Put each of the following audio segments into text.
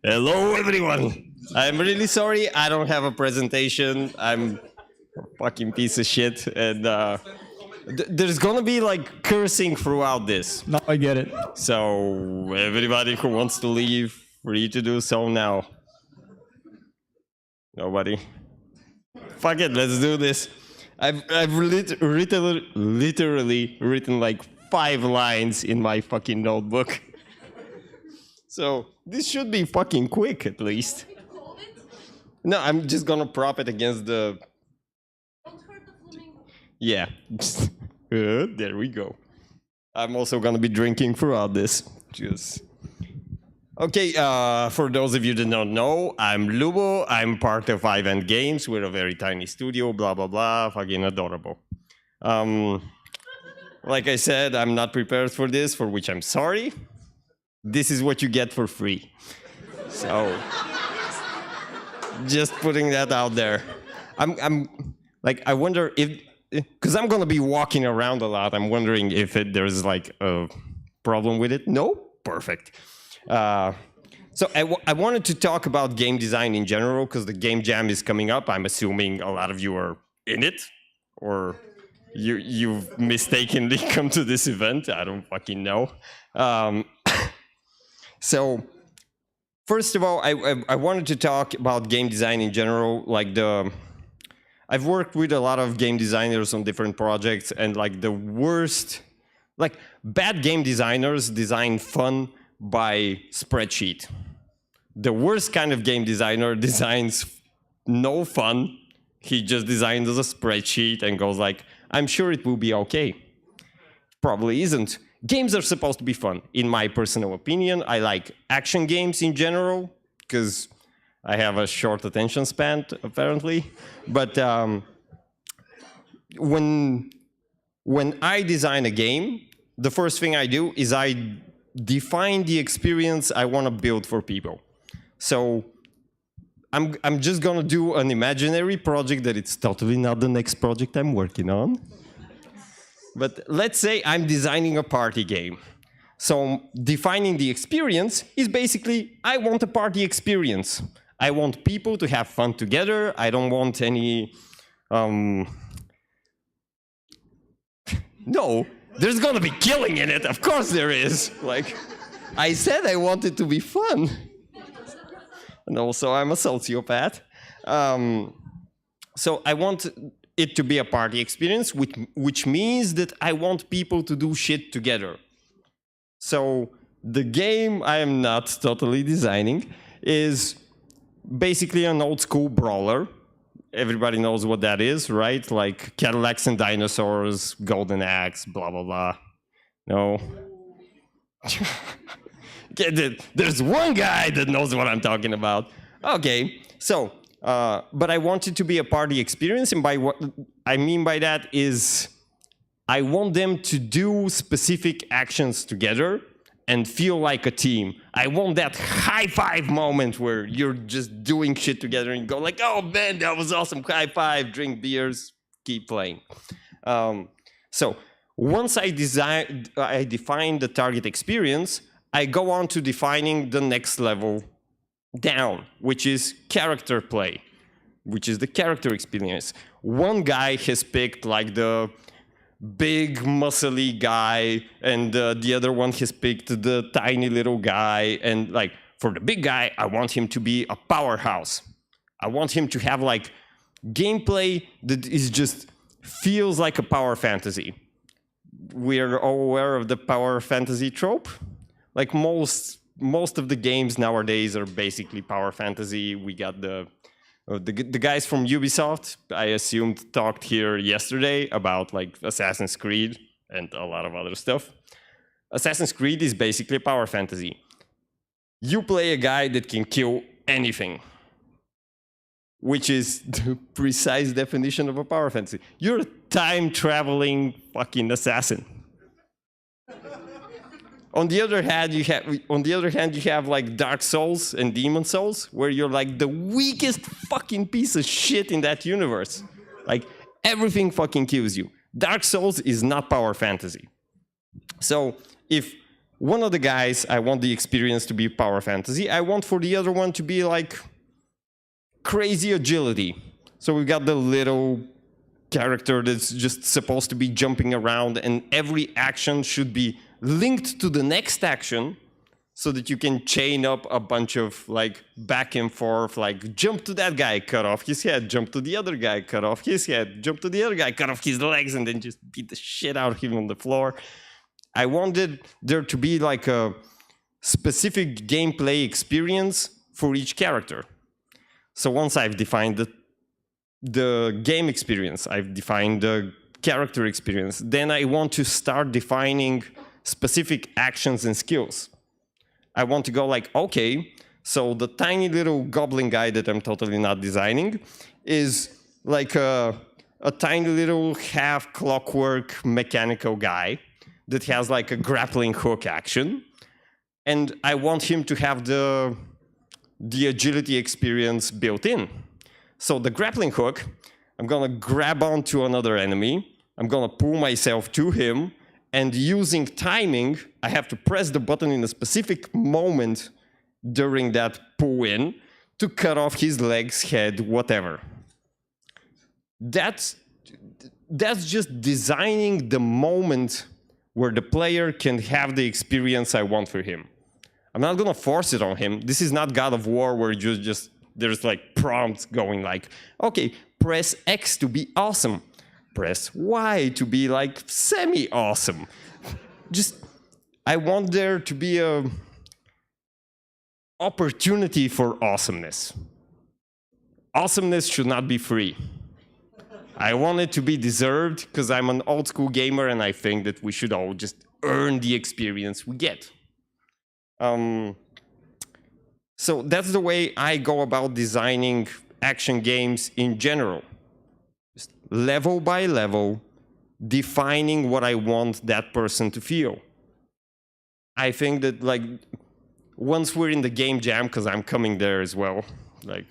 Hello, everyone. I'm really sorry I don't have a presentation. I'm a fucking piece of shit, and there's gonna be like cursing throughout this. No, I get it. So everybody who wants to leave, free to do so now. Nobody. Fuck it, let's do this. I've literally written like 5 lines in my fucking notebook. So this should be fucking quick at least. No, I'm just gonna prop it against the... Yeah. There we go. I'm also gonna be drinking throughout this. Just... Okay, for those of you that don't know, I'm Lyubo. I'm part of Ivent Games. We're a very tiny studio, blah, blah, blah, fucking adorable. Like I said, I'm not prepared for this, for which I'm sorry. This is what you get for free. So, just putting that out there. I'm like, I wonder if, because I'm gonna be walking around a lot, I'm wondering if there's like a problem with it. No? Perfect. So I wanted to talk about game design in general because the game jam is coming up. I'm assuming a lot of you are in it, or you've mistakenly come to this event. I don't fucking know. So first of all, I wanted to talk about game design in general. Like I've worked with a lot of game designers on different projects, and like the worst, like bad game designers design fun by spreadsheet. The worst kind of game designer designs no fun. He just designs a spreadsheet and goes like, I'm sure it will be okay. Probably isn't. Games are supposed to be fun. In my personal opinion, I like action games in general, because I have a short attention span, apparently. But when I design a game, the first thing I do is I define the experience I want to build for people. So I'm just going to do an imaginary project that it's totally not the next project I'm working on. But let's say I'm designing a party game. So defining the experience is basically, I want a party experience. I want people to have fun together. I don't want any... No. There's gonna be killing in it, of course there is. Like, I said I want it to be fun. And also I'm a sociopath. So I want it to be a party experience, which means that I want people to do shit together. So the game I am not totally designing is basically an old school brawler. Everybody knows what that is, right? Like Cadillacs and dinosaurs, golden axe, blah, blah, blah. No. There's one guy that knows what I'm talking about. Okay, so, but I want it to be a party experience, and by what I mean by that is I want them to do specific actions together and feel like a team. I want that high five moment where you're just doing shit together and go like, oh man, that was awesome, high five, drink beers, keep playing. So once I define the target experience, I go on to defining the next level down, which is character play, which is the character experience. One guy has picked like the big muscly guy, and the other one has picked the tiny little guy. And like for the big guy, I want him to be a powerhouse. I want him to have like gameplay that is just feels like a power fantasy. We're all aware of the power fantasy trope. Like most of the games nowadays are basically power fantasy. We got the guys from Ubisoft, I assumed, talked here yesterday about like Assassin's Creed and a lot of other stuff. Assassin's Creed is basically a power fantasy. You play a guy that can kill anything, which is the precise definition of a power fantasy. You're a time-traveling fucking assassin. On the other hand, you have like Dark Souls and Demon Souls, where you're like the weakest fucking piece of shit in that universe. Like everything fucking kills you. Dark Souls is not power fantasy. So if one of the guys, I want the experience to be power fantasy. I want for the other one to be like crazy agility. So we've got the little character that's just supposed to be jumping around, and every action should be linked to the next action so that you can chain up a bunch of like back and forth, like jump to that guy, cut off his head, jump to the other guy, cut off his head, jump to the other guy, cut off his legs, and then just beat the shit out of him on the floor. I wanted there to be like a specific gameplay experience for each character. So once I've defined the game experience, I've defined the character experience, then I want to start defining specific actions and skills. I want to go like, okay, so the tiny little goblin guy that I'm totally not designing is like a tiny little half clockwork mechanical guy that has like a grappling hook action. And I want him to have the agility experience built in. So the grappling hook, I'm gonna grab onto another enemy, I'm gonna pull myself to him, and using timing, I have to press the button in a specific moment during that pull in to cut off his legs, head, whatever. That's just designing the moment where the player can have the experience I want for him. I'm not gonna force it on him. This is not God of War where you just there's like prompts going like, okay, press X to be awesome. Press Y to be like semi-awesome. Just, I want there to be a opportunity for awesomeness. Awesomeness should not be free. I want it to be deserved because I'm an old school gamer and I think that we should all just earn the experience we get. So that's the way I go about designing action games in general. Just level by level, defining what I want that person to feel. I think that like once we're in the game jam, because I'm coming there as well, like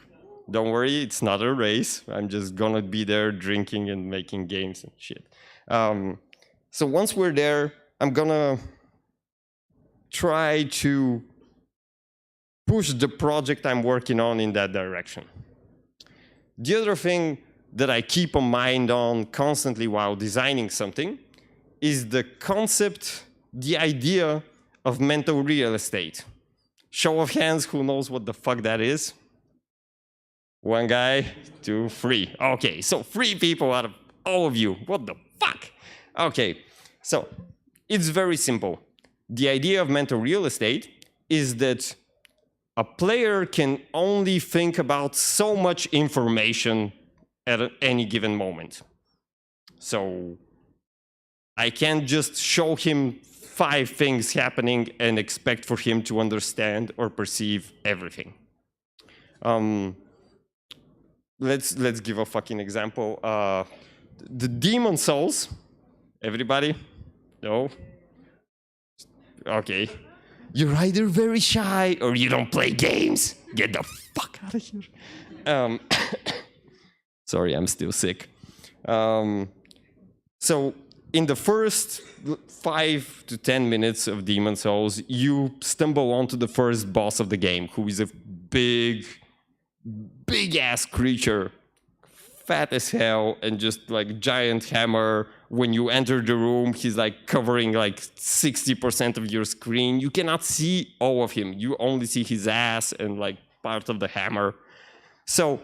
don't worry, it's not a race. I'm just gonna be there drinking and making games and shit. So once we're there, I'm gonna try to push the project I'm working on in that direction. The other thing that I keep a mind on constantly while designing something is the concept, the idea of mental real estate. Show of hands, who knows what the fuck that is? One guy, 2, 3. Okay, so 3 people out of all of you. What the fuck? Okay, so it's very simple. The idea of mental real estate is that a player can only think about so much information at any given moment. So I can't just show him 5 things happening and expect for him to understand or perceive everything. Let's give a fucking example. The Demon Souls. Everybody? No? Okay. You're either very shy or you don't play games. Get the fuck out of here. Sorry, I'm still sick. So in the first 5 to 10 minutes of Demon Souls, you stumble onto the first boss of the game, who is a big ass creature, fat as hell, and just like giant hammer. When you enter the room, he's like covering like 60% of your screen. You cannot see all of him. You only see his ass and like part of the hammer. So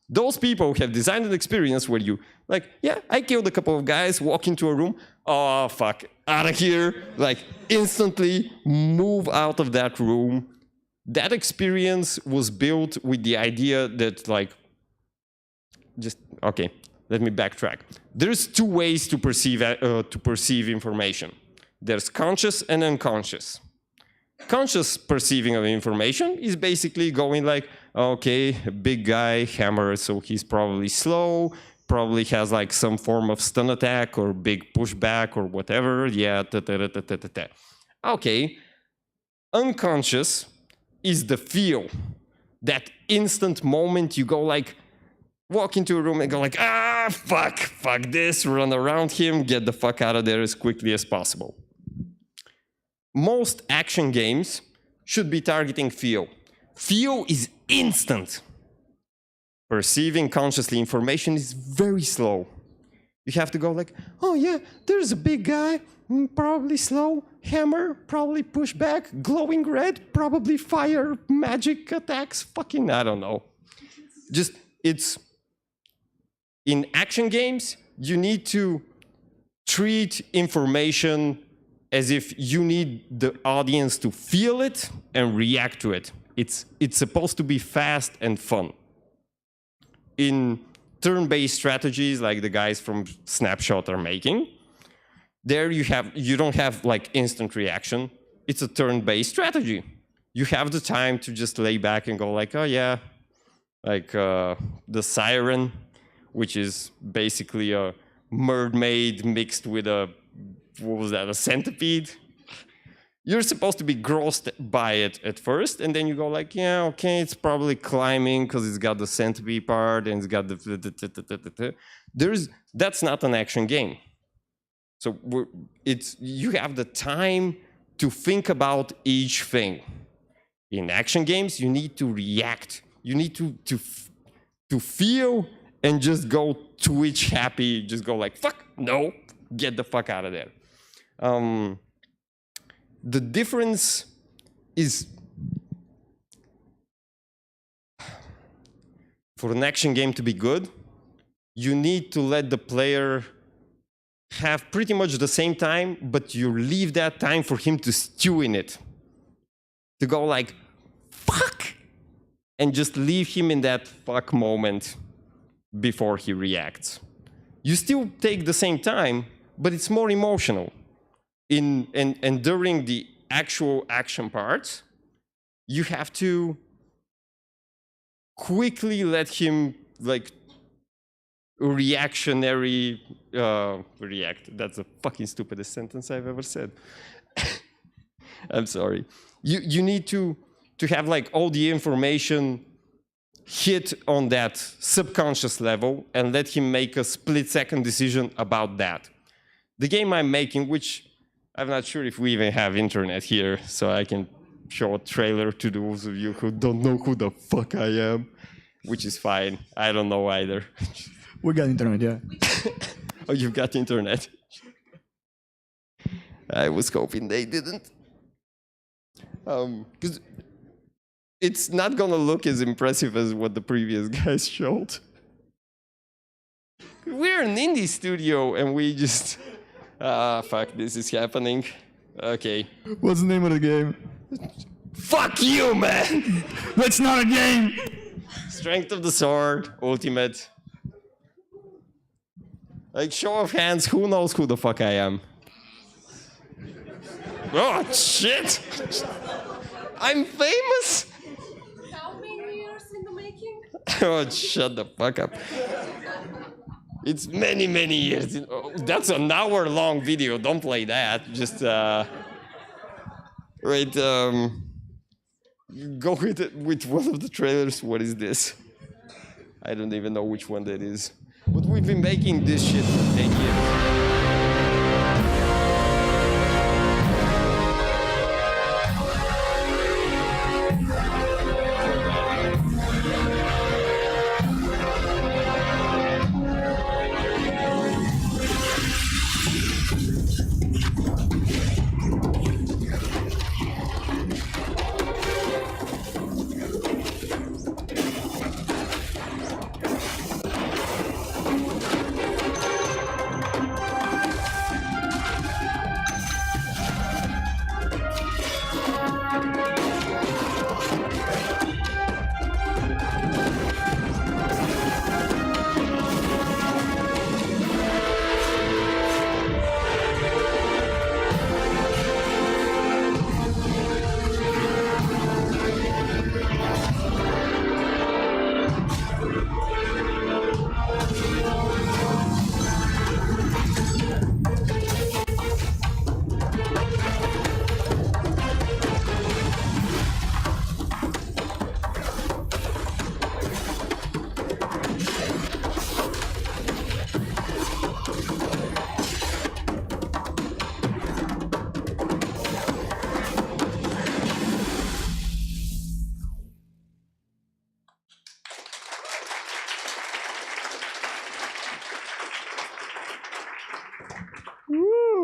those people have designed an experience where you like, yeah, I killed a couple of guys, walk into a room, oh fuck, out of here, like instantly move out of that room. That experience was built with the idea that like, just, okay, let me backtrack. There's 2 ways to perceive information. There's conscious and unconscious. Conscious perceiving of information is basically going like, okay, big guy, hammer, so he's probably slow, probably has like some form of stun attack or big pushback or whatever, yeah, Okay, unconscious is the feel. That instant moment you go like, walk into a room and go like, ah, fuck this, run around him, get the fuck out of there as quickly as possible. most action games should be targeting feel. Feel is instant. Perceiving consciously information is very slow. You have to go like, oh yeah, there's a big guy, probably slow, hammer, probably push back, glowing red, probably fire, magic attacks, fucking, I don't know. Just, it's, in action games, you need to treat information as if you need the audience to feel it and react to it. It's supposed to be fast and fun. In turn-based strategies like the guys from Snapshot are making, there you don't have like instant reaction. It's a turn-based strategy. You have the time to just lay back and go like, oh yeah, like the Siren, which is basically a mermaid mixed with a, what was that, a centipede? You're supposed to be grossed by it at first, and then you go like, yeah, okay, it's probably climbing because it's got the centipede part and it's got the... That's not an action game. So you have the time to think about each thing. In action games, you need to react. You need to feel and just go twitch happy, just go like, fuck, no, get the fuck out of there. The difference is, for an action game to be good, you need to let the player have pretty much the same time, but you leave that time for him to stew in it. To go like, fuck! And just leave him in that fuck moment before he reacts. You still take the same time, but it's more emotional. And during the actual action parts, you have to quickly let him like react. That's the fucking stupidest sentence I've ever said. I'm sorry. You need to have like all the information hit on that subconscious level and let him make a split-second decision about that. The game I'm making, which I'm not sure if we even have internet here, so I can show a trailer to those of you who don't know who the fuck I am, which is fine. I don't know either. We got internet, yeah. Oh, you've got internet. I was hoping they didn't. Because it's not gonna look as impressive as what the previous guys showed. We're an indie studio and we just... fuck, this is happening. Okay. What's the name of the game? Fuck you, man! That's not a game! Strength of the Sword, Ultimate. Like, show of hands, who knows who the fuck I am? Oh, shit! I'm famous! How many years in the making? Oh, shut the fuck up. It's many, many years. Oh, that's an hour-long video. Don't play that. Just, wait, go with one of the trailers. What is this? I don't even know which one that is. But we've been making this shit for 10 years.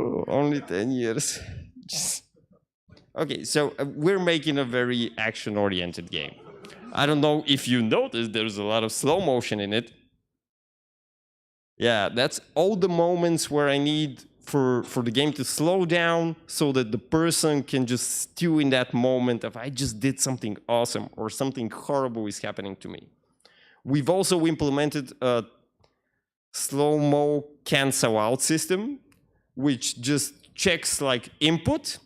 Oh, only 10 years. Okay, so we're making a very action-oriented game. I don't know if you noticed, there's a lot of slow motion in it. Yeah, that's all the moments where I need for the game to slow down so that the person can just stew in that moment of I just did something awesome or something horrible is happening to me. We've also implemented a slow-mo cancel out system, which just checks like input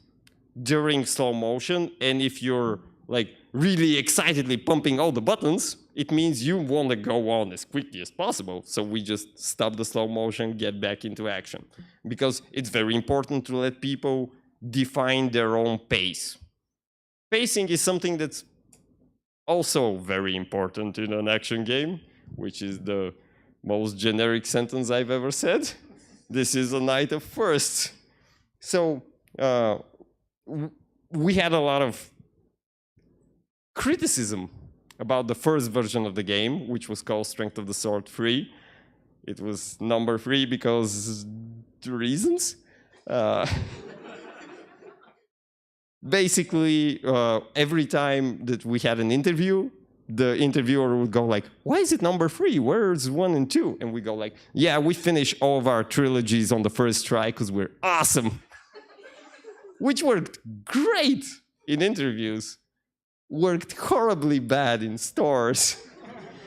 during slow motion, and if you're like really excitedly pumping all the buttons, it means you want to go on as quickly as possible. So we just stop the slow motion, get back into action. Because it's very important to let people define their own pace. Pacing is something that's also very important in an action game, which is the most generic sentence I've ever said. This is a night of firsts. So we had a lot of criticism about the first version of the game, which was called Strength of the Sword 3. It was number 3 because 2 reasons. Basically, every time that we had an interview, the interviewer would go like, why is it number 3? Where's 1 and 2? And we go like, yeah, we finish all of our trilogies on the first try because we're awesome. Which worked great in interviews. Worked horribly bad in stores.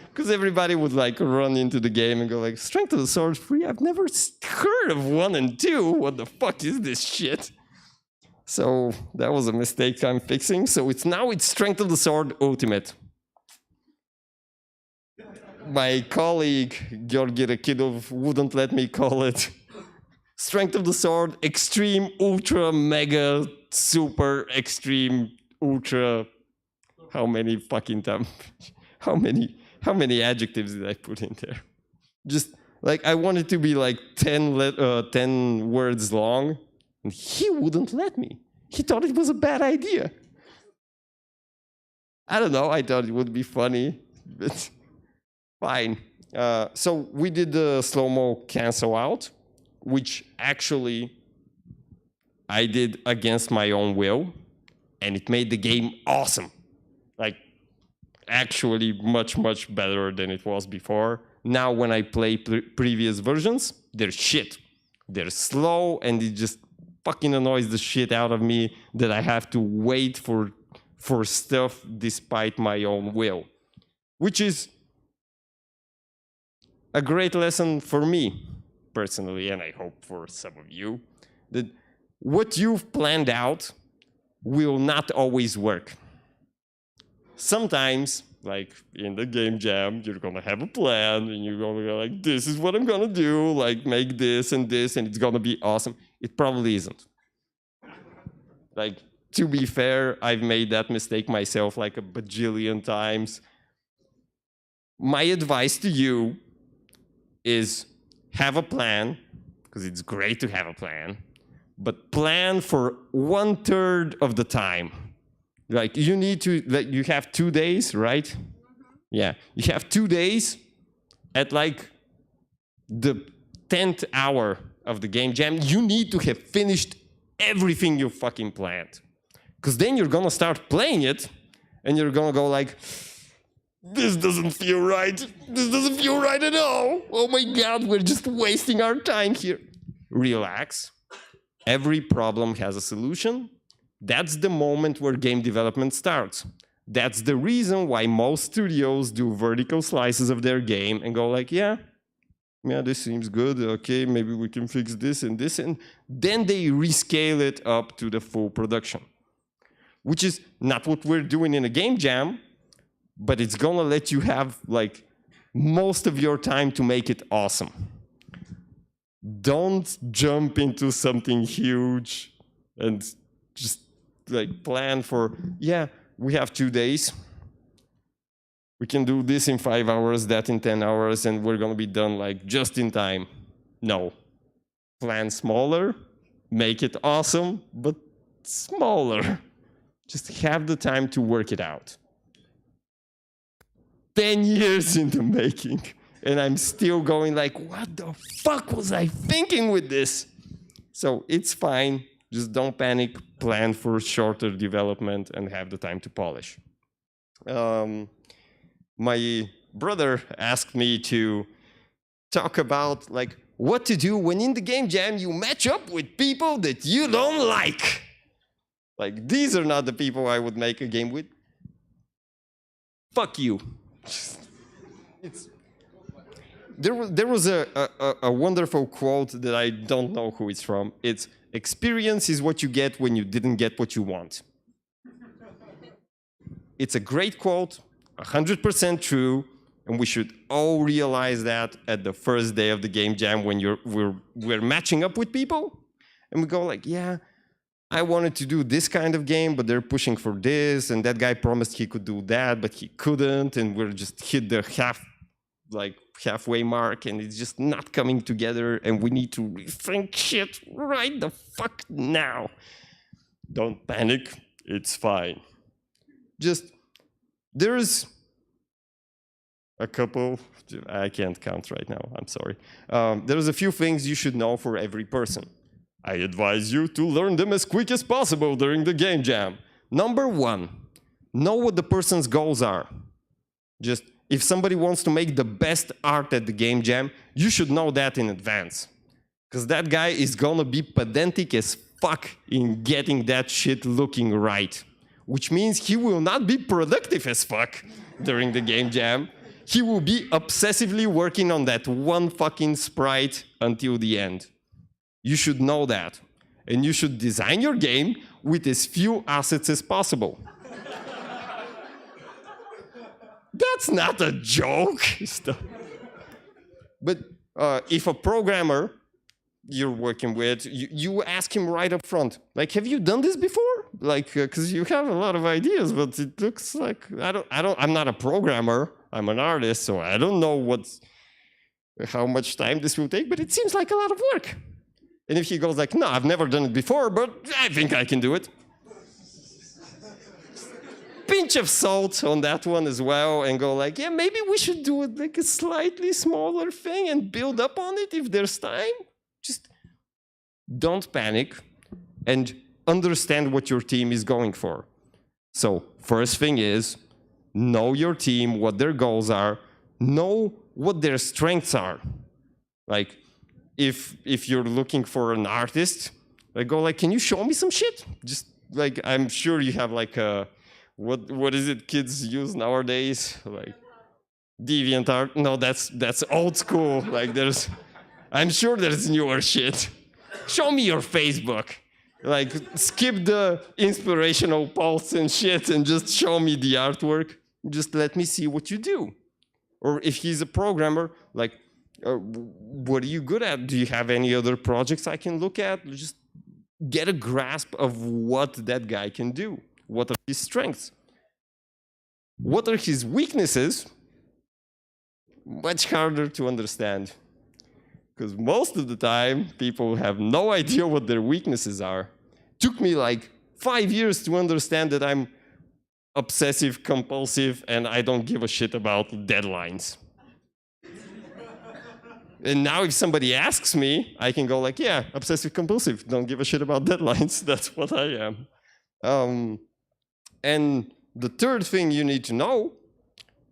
Because everybody would like run into the game and go like, Strength of the Sword 3? I've never heard of 1 and 2. What the fuck is this shit? So that was a mistake I'm fixing. So now it's Strength of the Sword Ultimate. My colleague, Georgi Rekidov, wouldn't let me call it Strength of the Sword Extreme Ultra Mega Super Extreme Ultra. How many fucking times? How many adjectives did I put in there? Just like I wanted to be like 10 words long, and he wouldn't let me. He thought it was a bad idea. I don't know. I thought it would be funny, but fine. So we did the slow-mo cancel out, which actually I did against my own will, and it made the game awesome. Like, actually much, much better than it was before. Now when I play previous versions, they're shit. They're slow, and it just fucking annoys the shit out of me that I have to wait for stuff despite my own will. Which is a great lesson for me, personally, and I hope for some of you, that what you've planned out will not always work. Sometimes, like in the game jam, you're gonna have a plan and you're gonna go like, this is what I'm gonna do, like make this, and it's gonna be awesome. It probably isn't. Like, to be fair, I've made that mistake myself like a bajillion times. My advice to you is have a plan, because it's great to have a plan, but plan for 1/3 of the time. Like you need to, like you have 2 days, right? Yeah, you have 2 days at like the 10th hour of the game jam. You need to have finished everything you fucking planned. Because then you're gonna start playing it and you're gonna go like, this doesn't feel right. This doesn't feel right at all. Oh my God, we're just wasting our time here. Relax. Every problem has a solution. That's the moment where game development starts. That's the reason why most studios do vertical slices of their game and go like, yeah, this seems good. Okay, maybe we can fix this, and then they rescale it up to the full production, which is not what we're doing in a game jam, but it's gonna let you have like most of your time to make it awesome. Don't jump into something huge and just like plan for, yeah, we have 2 days. We can do this in 5 hours, that in 10 hours, and we're gonna be done like just in time. No. Plan smaller, make it awesome, but smaller. Just have the time to work it out. 10 years in the making, and I'm still going like, what the fuck was I thinking with this? So it's fine. Just don't panic. Plan for shorter development and have the time to polish. My brother asked me to talk about like what to do when in the game jam you match up with people that you don't like. Like, these are not the people I would make a game with. Fuck you. There was a wonderful quote that I don't know who it's from. It's, experience is what you get when you didn't get what you want. It's a great quote, 100% true, and we should all realize that at the first day of the game jam when we're matching up with people, and we go like, yeah, I wanted to do this kind of game, but they're pushing for this, and that guy promised he could do that, but he couldn't, and we're just hit the halfway mark, and it's just not coming together, and we need to rethink shit right the fuck now. Don't panic, it's fine. Just, there's a couple, I can't count right now, I'm sorry. There's a few things you should know for every person. I advise you to learn them as quick as possible during the game jam. Number one, know what the person's goals are. Just, if somebody wants to make the best art at the game jam, you should know that in advance. Because that guy is gonna be pedantic as fuck in getting that shit looking right. Which means he will not be productive as fuck during the game jam. He will be obsessively working on that one fucking sprite until the end. You should know that. And you should design your game with as few assets as possible. That's not a joke. But if a programmer you're working with, you ask him right up front, like, have you done this before? Like, because you have a lot of ideas, but it looks like, I'm not a programmer, I'm an artist, so I don't know how much time this will take, but it seems like a lot of work. And if he goes like, no, I've never done it before, but I think I can do it. Pinch of salt on that one as well, and go like, yeah, maybe we should do it like a slightly smaller thing and build up on it if there's time. Just don't panic and understand what your team is going for. So first thing is, know your team, what their goals are, know what their strengths are. Like, if you're looking for an artist, like go like, can you show me some shit? Just like, I'm sure you have like a, what is it kids use nowadays? Like DeviantArt? No, that's old school. Like I'm sure there's newer shit. Show me your Facebook. Like skip the inspirational posts and shit and just show me the artwork. Just let me see what you do. Or if he's a programmer, like, what are you good at? Do you have any other projects I can look at? Just get a grasp of what that guy can do. What are his strengths? What are his weaknesses? Much harder to understand. Because most of the time, people have no idea what their weaknesses are. Took me like 5 years to understand that I'm obsessive, compulsive, and I don't give a shit about deadlines. And now if somebody asks me, I can go like, yeah, obsessive compulsive, don't give a shit about deadlines. That's what I am. And the third thing you need to know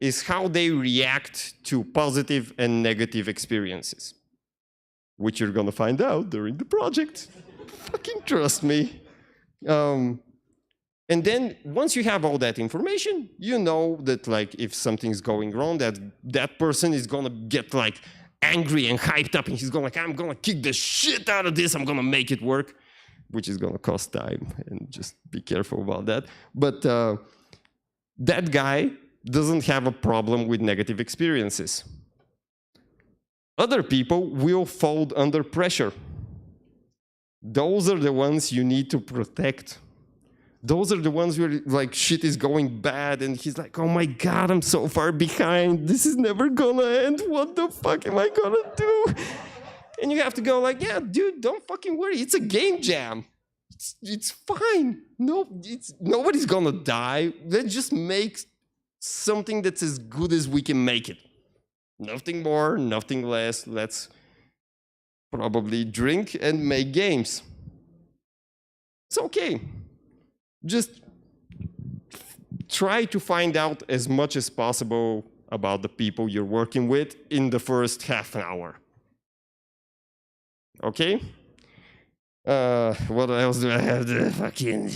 is how they react to positive and negative experiences, which you're gonna find out during the project. Fucking trust me. And then once you have all that information, you know that like if something's going wrong, that person is gonna get like angry and hyped up, and he's going like, I'm gonna kick the shit out of this, I'm gonna make it work, which is gonna cost time, and just be careful about that. But that guy doesn't have a problem with negative experiences. Other people will fold under pressure. Those are the ones you need to protect. Those are the ones where like shit is going bad and he's like, oh my God, I'm so far behind. This is never gonna end. What the fuck am I gonna do? And you have to go like, yeah, dude, don't fucking worry. It's a game jam. It's fine. No, nobody's gonna die. Let's just make something that's as good as we can make it. Nothing more, nothing less. Let's probably drink and make games. It's okay. Just try to find out as much as possible about the people you're working with in the first half an hour. Okay? What else do I have to fucking...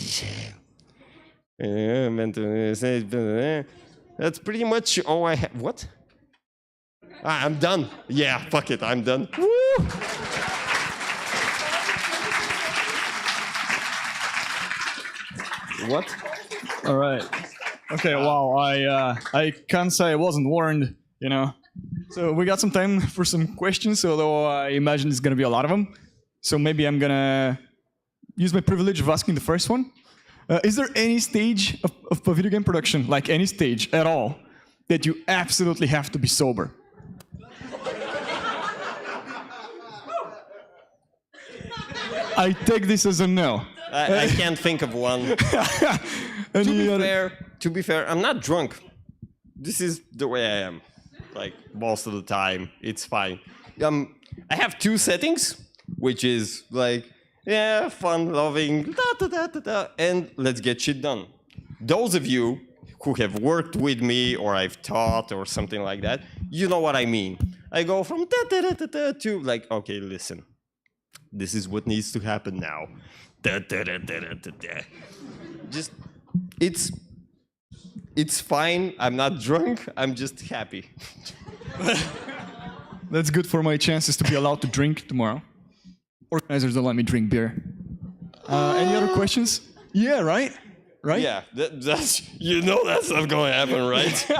That's pretty much all I have. What? I'm done. Yeah, fuck it, I'm done. Woo! What? All right. Okay. Wow. I can't say I wasn't warned. You know. So we got some time for some questions. Although I imagine there's gonna be a lot of them. So maybe I'm gonna use my privilege of asking the first one. Is there any stage of a video game production, like any stage at all, that you absolutely have to be sober? I take this as a no. I can't think of one. To be fair, I'm not drunk. This is the way I am. Like, most of the time, it's fine. I have two settings, which is like, yeah, fun, loving, and let's get shit done. Those of you who have worked with me or I've taught or something like that, you know what I mean. I go from to like, okay, listen. This is what needs to happen now. Just, it's fine. I'm not drunk. I'm just happy. That's good for my chances to be allowed to drink tomorrow. Organizers don't let me drink beer. Any other questions? Yeah, right? Right? Yeah, that's you know that's not going to happen, right?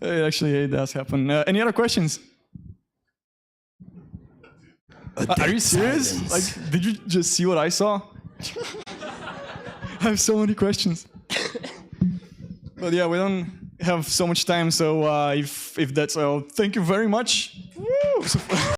Actually, it does happen. Any other questions? Are you serious? Silence. Like, did you just see what I saw? I have so many questions. But yeah, we don't have so much time, so if that's all, thank you very much. Woo!